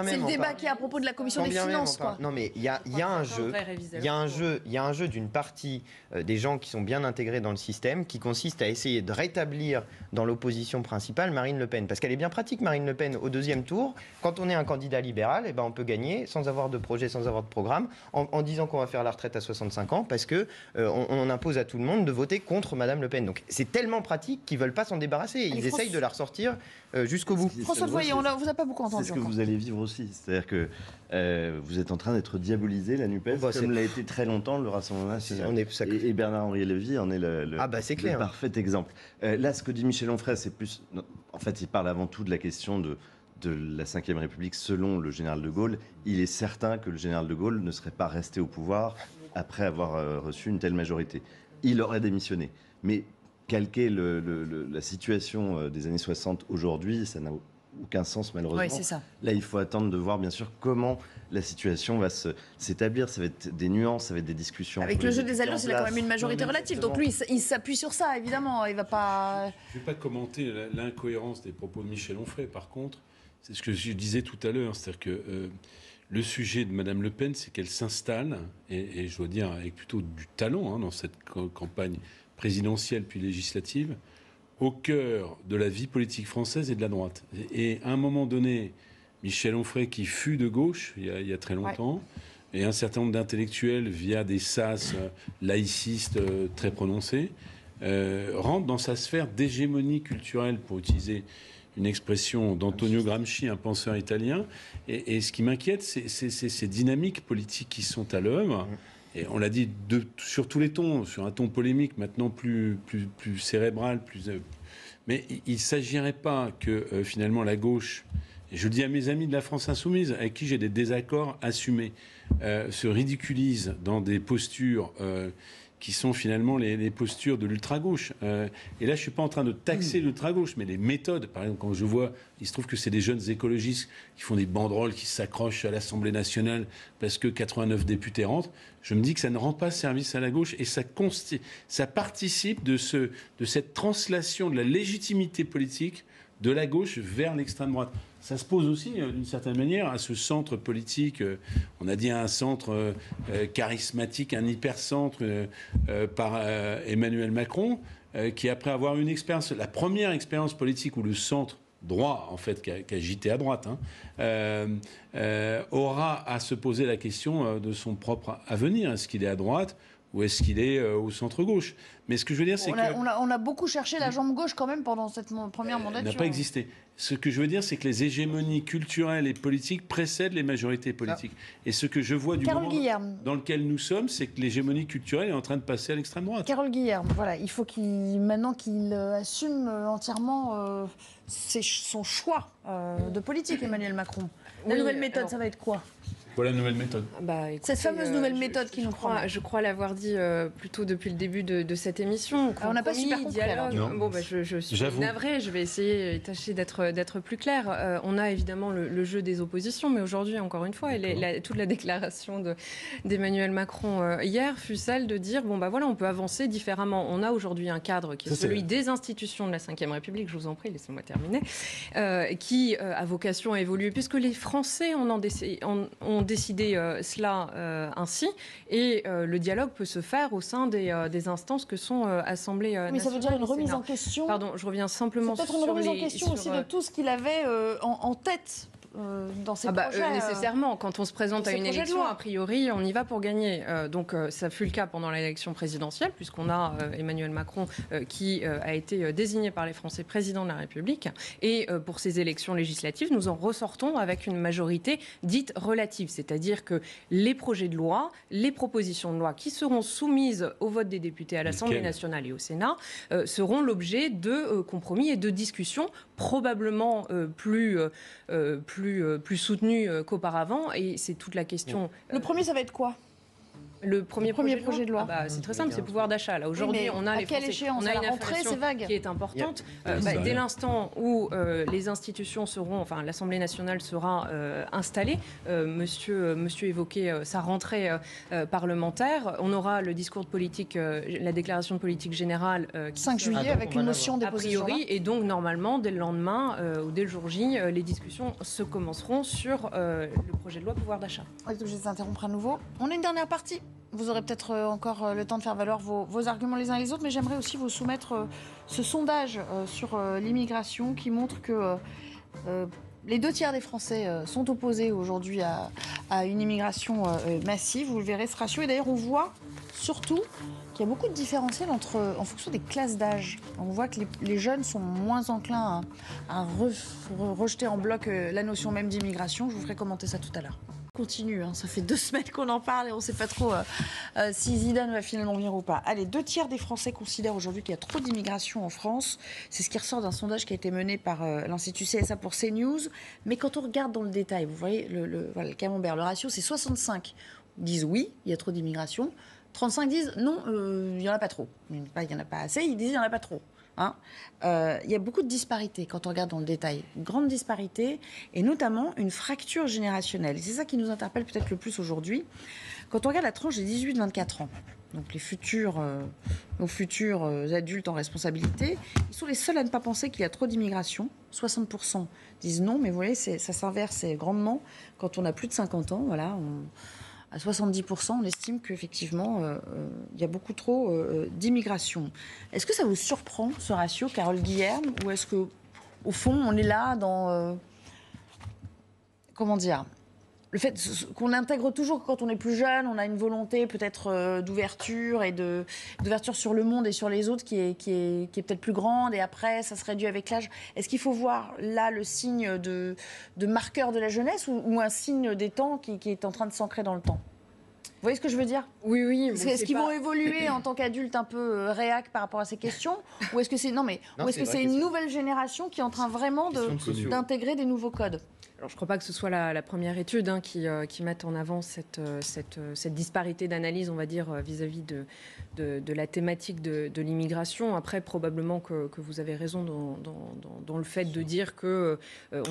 C'est le débat qui est à propos de la commission des finances, quoi. Non mais il y a un jeu d'une partie des gens qui sont bien intégrés dans le système, qui consiste à essayer de rétablir dans l'opposition principale Marine Le Pen. Parce qu'elle est bien pratique, Marine Le Pen, au 2e tour. Quand on est un candidat libéral, eh ben on peut gagner sans avoir de projet, sans avoir de programme, en disant qu'on va faire la retraite à 65 ans, parce que on impose à tout le monde de voter contre Madame Le Pen. Donc c'est tellement pratique qu'ils ne veulent pas s'en débarrasser. Ils essayent de la ressortir jusqu'au bout. François de Voyer, on ne vous a pas beaucoup entendu. C'est ce que vous allez vivre aussi. C'est-à-dire que vous êtes en train d'être diabolisé, la NUPES, comme l'a été très longtemps le Rassemblement national. Et Bernard-Henri Lévy en est le parfait exemple. Là, ce que dit Michel Onfray, c'est plus... En fait, il parle avant tout de la question de la Ve République selon le général de Gaulle. Il est certain que le général de Gaulle ne serait pas resté au pouvoir après avoir reçu une telle majorité. Il aurait démissionné. Mais calquer la situation des années 60 aujourd'hui, ça n'a aucun sens malheureusement. Oui, c'est ça. Là, il faut attendre de voir bien sûr comment la situation va s'établir. Ça va être des nuances, ça va être des discussions. Avec le jeu des alliances, il a quand même une majorité relative. Donc lui, il s'appuie sur ça, évidemment. Il va pas... Je ne vais pas commenter l'incohérence des propos de Michel Onfray. Par contre, c'est ce que je disais tout à l'heure. C'est-à-dire que le sujet de Mme Le Pen, c'est qu'elle s'installe, et je dois dire avec plutôt du talent dans cette campagne présidentielle puis législative, au cœur de la vie politique française et de la droite. Et à un moment donné, Michel Onfray qui fut de gauche il y a très longtemps, et un certain nombre d'intellectuels via des sas laïcistes très prononcés, rentrent dans sa sphère d'hégémonie culturelle, pour utiliser une expression d'Antonio Gramsci, un penseur italien. Et ce qui m'inquiète, c'est ces dynamiques politiques qui sont à l'œuvre. Et on l'a dit sur tous les tons, sur un ton polémique, maintenant plus cérébral, mais il ne s'agirait pas que finalement la gauche, et je le dis à mes amis de la France insoumise, avec qui j'ai des désaccords assumés, se ridiculise dans des postures qui sont finalement les postures de l'ultra-gauche. Et là, je ne suis pas en train de taxer l'ultra-gauche, mais les méthodes, par exemple, quand je vois, il se trouve que c'est des jeunes écologistes qui font des banderoles, qui s'accrochent à l'Assemblée nationale parce que 89 députés rentrent, je me dis que ça ne rend pas service à la gauche et ça participe de cette translation de la légitimité politique de la gauche vers l'extrême droite. Ça se pose aussi, d'une certaine manière, à ce centre politique, on a dit un centre charismatique, un hypercentre par Emmanuel Macron, qui après avoir une expérience, la première expérience politique où le centre droit, en fait, qui a gité à droite, aura à se poser la question de son propre avenir. Est-ce qu'il est à droite ou est-ce qu'il est au centre-gauche? Mais ce que je veux dire, c'est on a beaucoup cherché la jambe gauche quand même pendant cette première mandature. N'a pas existé. Ce que je veux dire, c'est que les hégémonies culturelles et politiques précèdent les majorités politiques. Et ce que je vois du moment dans lequel nous sommes, c'est que l'hégémonie culturelle est en train de passer à l'extrême droite. Carole Guilherme, voilà, il faut maintenant qu'il assume entièrement son choix de politique, Emmanuel Macron. La nouvelle méthode, ça va être quoi ? Voilà la nouvelle méthode. Écoutez, cette fameuse nouvelle méthode qui nous promet. Je crois l'avoir dit plutôt depuis le début de cette émission. On n'a pas super compris. Je suis navrée, je vais essayer tâcher d'être plus claire. On a évidemment le jeu des oppositions, mais aujourd'hui, encore une fois, toute la déclaration d'Emmanuel Macron hier fut celle de dire on peut avancer différemment. On a aujourd'hui un cadre qui est celui des institutions de la Ve République, je vous en prie, laissez-moi terminer, qui a vocation à évoluer, puisque les Français ont décidé cela ainsi, et le dialogue peut se faire au sein des instances que sont Assemblée nationale. Mais ça veut dire une remise en question. Pardon, je reviens simplement sur peut-être une remise en question aussi de tout ce qu'il avait en tête. Dans ces projets, nécessairement, quand on se présente à une élection, a priori, on y va pour gagner. Donc ça fut le cas pendant l'élection présidentielle, puisqu'on a Emmanuel Macron qui a été désigné par les Français président de la République. Et pour ces élections législatives, nous en ressortons avec une majorité dite relative, c'est-à-dire que les projets de loi, les propositions de loi qui seront soumises au vote des députés à l'Assemblée nationale et au Sénat seront l'objet de compromis et de discussions probablement plus soutenu qu'auparavant, et c'est toute la question. Le premier, ça va être quoi ? Le premier projet de loi, c'est très simple, c'est le pouvoir d'achat. Là, aujourd'hui, on a les Français, on a une inflation qui est importante. Dès l'instant où les institutions seront, enfin l'Assemblée nationale sera installée, Monsieur évoquait sa rentrée parlementaire. On aura le discours de politique, la déclaration de politique générale 5 juillet avec une motion d'opposition. A priori, et donc normalement dès le lendemain ou dès le jour J, les discussions se commenceront sur le projet de loi pouvoir d'achat. Je vais vous interrompre à nouveau. On a une dernière partie. Vous aurez peut-être encore le temps de faire valoir vos arguments les uns les autres, mais j'aimerais aussi vous soumettre ce sondage sur l'immigration qui montre que les 2 tiers des Français sont opposés aujourd'hui à une immigration massive. Vous le verrez, ce ratio. Et d'ailleurs, on voit surtout qu'il y a beaucoup de différentiels en fonction des classes d'âge. On voit que les jeunes sont moins enclins à rejeter en bloc la notion même d'immigration. Je vous ferai commenter ça tout à l'heure. Continue, ça fait 2 semaines qu'on en parle et on ne sait pas trop si Zidane va finalement venir ou pas. Allez, 2 tiers des Français considèrent aujourd'hui qu'il y a trop d'immigration en France. C'est ce qui ressort d'un sondage qui a été mené par l'Institut CSA pour CNews. Mais quand on regarde dans le détail, vous voyez le camembert, le ratio c'est 65 disent oui, il y a trop d'immigration. 35 disent non, il n'y en a pas trop. Il n'y en a pas assez, ils disent il n'y en a pas trop. Il y a beaucoup de disparités quand on regarde dans le détail, une grande disparité et notamment une fracture générationnelle. Et c'est ça qui nous interpelle peut-être le plus aujourd'hui. Quand on regarde la tranche des 18-24 ans, donc nos futurs adultes en responsabilité, ils sont les seuls à ne pas penser qu'il y a trop d'immigration. 60% disent non, mais vous voyez, ça s'inverse grandement quand on a plus de 50 ans. Voilà, à 70%, on estime qu'effectivement, il y a beaucoup trop d'immigration. Est-ce que ça vous surprend, ce ratio, Carole Guilherme, ou est-ce qu'au fond, on est là dans comment dire, le fait qu'on intègre toujours quand on est plus jeune, on a une volonté peut-être d'ouverture et d'ouverture sur le monde et sur les autres qui est peut-être plus grande, et après ça se réduit avec l'âge. Est-ce qu'il faut voir là le signe de marqueur de la jeunesse ou un signe des temps qui est en train de s'ancrer dans le temps ? Vous voyez ce que je veux dire ? Oui, oui. Est-ce qu'ils vont évoluer en tant qu'adultes un peu réac par rapport à ces questions ? Ou est-ce que c'est une nouvelle génération qui est en train vraiment d'intégrer des nouveaux codes ? Alors, je ne crois pas que ce soit la première étude qui mette en avant cette disparité d'analyse, on va dire, vis-à-vis de la thématique de l'immigration. Après, probablement que vous avez raison dans le fait de dire qu'on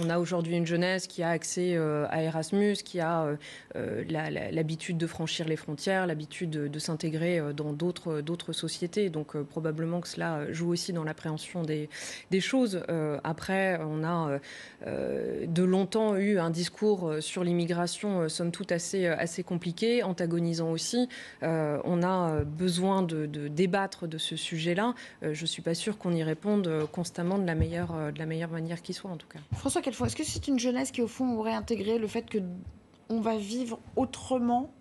a aujourd'hui une jeunesse qui a accès à Erasmus, qui a l'habitude de franchir les frontières, l'habitude de s'intégrer dans d'autres sociétés. Donc, probablement que cela joue aussi dans l'appréhension des choses. Après, on a de longtemps eu un discours sur l'immigration, somme toute assez compliqué, antagonisant aussi. On a besoin de débattre de ce sujet-là. Je ne suis pas sûre qu'on y réponde constamment de la meilleure manière qui soit, en tout cas. François Calfon, est-ce que c'est une jeunesse qui, au fond, aurait intégré le fait qu'on va vivre autrement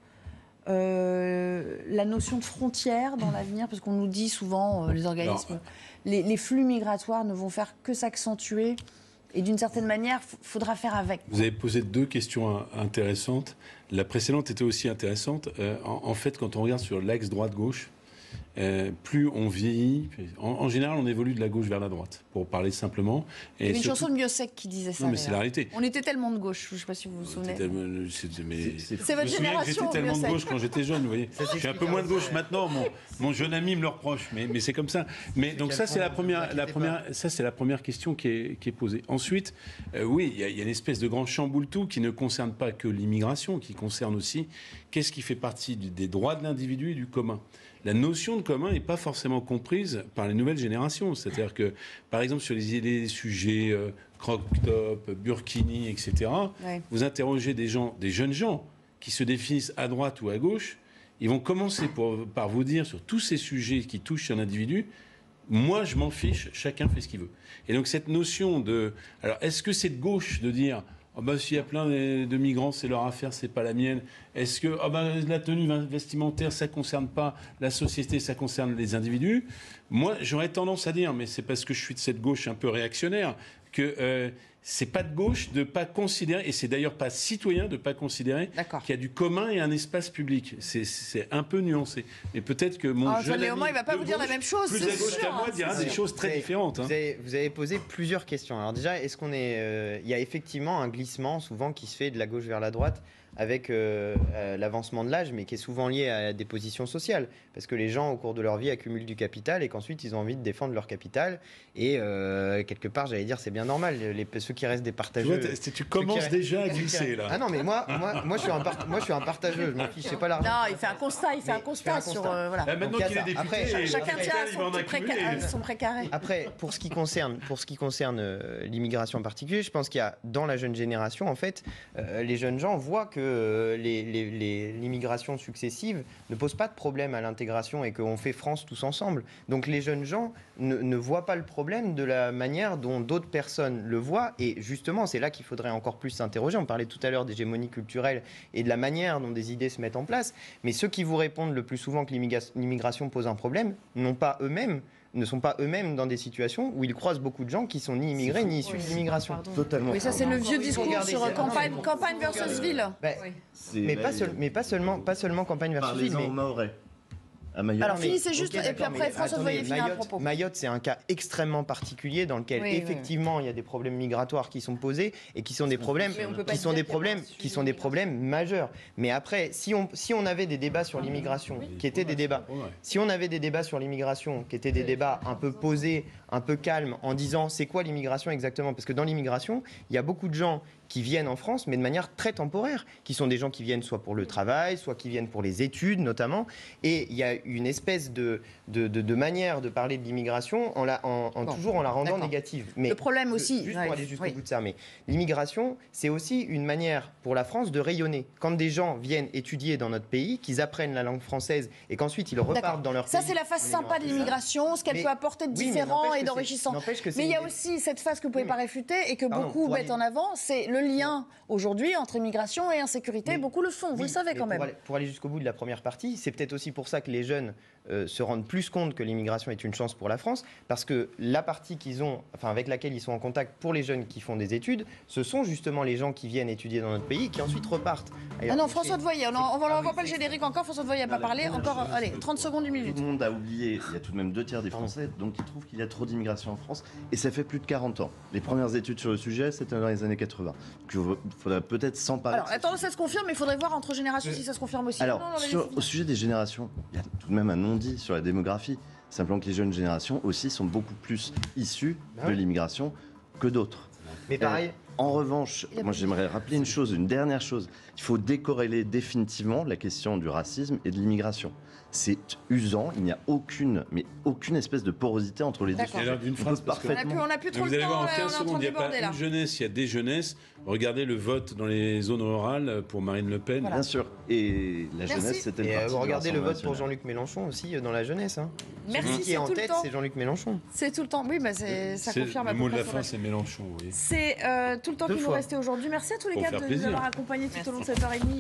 la notion de frontière dans l'avenir, parce qu'on nous dit souvent, les organismes, les flux migratoires ne vont faire que s'accentuer. Et d'une certaine manière, il faudra faire avec. Vous avez posé 2 questions intéressantes. La précédente était aussi intéressante. En fait, quand on regarde sur l'axe droite-gauche, plus on vieillit, en général, on évolue de la gauche vers la droite, pour parler simplement. Il y avait une chanson de Miossec qui disait ça. Non, mais c'est la réalité. On était tellement de gauche, je ne sais pas si vous vous souvenez. C'est votre génération. J'étais tellement de gauche quand j'étais jeune, vous voyez. Je suis un peu moins de gauche maintenant, mon jeune ami me le reproche, mais c'est comme ça. Mais donc ça, c'est la première question qui est posée. Ensuite, oui, il y a une espèce de grand chamboule-tout qui ne concerne pas que l'immigration, qui concerne aussi qu'est-ce qui fait partie des droits de l'individu et du commun. La notion de commun n'est pas forcément comprise par les nouvelles générations. C'est-à-dire que, par exemple, sur les sujets croque-top, burkini, etc., vous interrogez des jeunes gens qui se définissent à droite ou à gauche, ils vont commencer par vous dire sur tous ces sujets qui touchent un individu, moi je m'en fiche, chacun fait ce qu'il veut. Et donc cette notion de... Alors est-ce que c'est de gauche de dire... Oh bah, s'il y a plein de migrants, c'est leur affaire, c'est pas la mienne. Est-ce que la tenue vestimentaire, ça concerne pas la société, ça concerne les individus? Moi, j'aurais tendance à dire, mais c'est parce que je suis de cette gauche un peu réactionnaire, que c'est pas de gauche de pas considérer, et c'est d'ailleurs pas citoyen de pas considérer qu'il y a du commun et un espace public. C'est un peu nuancé. Mais peut-être que mon jeune ami, il va pas vous dire la même chose. Plus à gauche qu'à moi, dira des choses très différentes. Vous avez posé plusieurs questions. Alors déjà, est-ce qu'on est... il y a effectivement un glissement souvent qui se fait de la gauche vers la droite avec l'avancement de l'âge, mais qui est souvent lié à des positions sociales. Parce que les gens, au cours de leur vie, accumulent du capital et qu'ensuite, ils ont envie de défendre leur capital. Et quelque part, j'allais dire, c'est bien normal. Ceux qui restent des partageux... Tu commences déjà à glisser, là. Ah non, mais moi je suis un partageux. Je m'en fiche, c'est pas l'argent. Non, il fait un constat. Sur... voilà. Maintenant qu'il est député, chacun tient son précaré. Après, pour ce qui concerne l'immigration en particulier, je pense qu'il y a, dans la jeune génération, en fait, les jeunes gens voient que l'immigration successive ne pose pas de problème à l'intégration et qu'on fait France tous ensemble. Donc les jeunes gens ne voient pas le problème de la manière dont d'autres personnes le voient. Et justement, c'est là qu'il faudrait encore plus s'interroger. On parlait tout à l'heure d'hégémonie culturelle et de la manière dont des idées se mettent en place. Mais ceux qui vous répondent le plus souvent que l'immigration pose un problème ne sont pas eux-mêmes dans des situations où ils croisent beaucoup de gens qui sont ni immigrés ni issus de l'immigration. Totalement. Mais ça, c'est le vieux discours sur campagne versus ville. Mais pas seulement campagne versus ville. Parlez-en aux Mahorais. À Mayotte. Alors finissez juste, et puis après François Voyer finit un propos. Mayotte, c'est un cas extrêmement particulier dans lequel effectivement il y a des problèmes migratoires qui sont posés et qui sont des problèmes majeurs. Mais après, si on avait des débats sur l'immigration qui étaient des débats, si on avait des débats sur l'immigration qui étaient des débats un peu posés, un peu calmes, en disant c'est quoi l'immigration exactement, parce que dans l'immigration, il y a beaucoup de gens qui viennent en France, mais de manière très temporaire, qui sont des gens qui viennent soit pour le travail, soit qui viennent pour les études notamment. Et il y a une espèce de manière de parler de l'immigration toujours en la rendant négative. Mais le problème aussi... Juste pour aller jusqu'au bout de ça, mais l'immigration, c'est aussi une manière pour la France de rayonner. Quand des gens viennent étudier dans notre pays, qu'ils apprennent la langue française et qu'ensuite ils repartent dans leur pays... Ça, c'est la face sympa de l'immigration, ce qu'elle peut apporter de différent et d'enrichissant. Mais il y a aussi cette face que vous ne pouvez pas réfuter et que beaucoup mettent en avant, c'est le le lien aujourd'hui entre immigration et insécurité, beaucoup le font, vous le savez quand même. Pour aller jusqu'au bout de la première partie, c'est peut-être aussi pour ça que les jeunes se rendent plus compte que l'immigration est une chance pour la France, parce que la partie avec laquelle ils sont en contact pour les jeunes qui font des études, ce sont justement les gens qui viennent étudier dans notre pays, qui ensuite repartent. Ah non, François de Voyer, on ne voit pas le générique encore, François de Voyer n'a pas parlé, encore, allez, 30 secondes, une minute. Tout le monde a oublié, il y a tout de même 2 tiers des Français donc qui trouvent qu'il y a trop d'immigration en France, et ça fait plus de 40 ans. Les premières études sur le sujet, c'était dans les années 80. Donc il faudrait peut-être s'emparer. Alors, attends, ça se confirme, mais il faudrait voir entre générations si ça se confirme aussi. Alors, au sujet des générations, il y a tout de même un non-dit sur la démographie. Simplement que les jeunes générations aussi sont beaucoup plus issues de l'immigration que d'autres. Mais pareil. En revanche, moi j'aimerais rappeler une dernière chose. Il faut décorréler définitivement la question du racisme et de l'immigration. C'est usant, il n'y a aucune espèce de porosité entre les deux. Et alors, d'une phrase, on n'a plus trop vous le allez temps, voir en on est 15 en train secondes, de il n'y a pas déborder, là. une jeunesse, il y a des jeunesses. Regardez le vote dans les zones rurales pour Marine Le Pen. Voilà. Bien sûr. Et la jeunesse, c'était le parti. Regardez le vote pour Jean-Luc Mélenchon aussi dans la jeunesse. Merci, Celui qui est en tout le tête, temps. c'est Jean-Luc Mélenchon. C'est tout le temps. Oui, ça confirme à Le peu mot de près la son fin, âge. c'est Mélenchon. Oui. C'est tout le temps Deux qui nous fois. restait aujourd'hui. Merci à tous les Pour gars faire de nous plaisir. avoir accompagnés tout au long de cette heure et demie.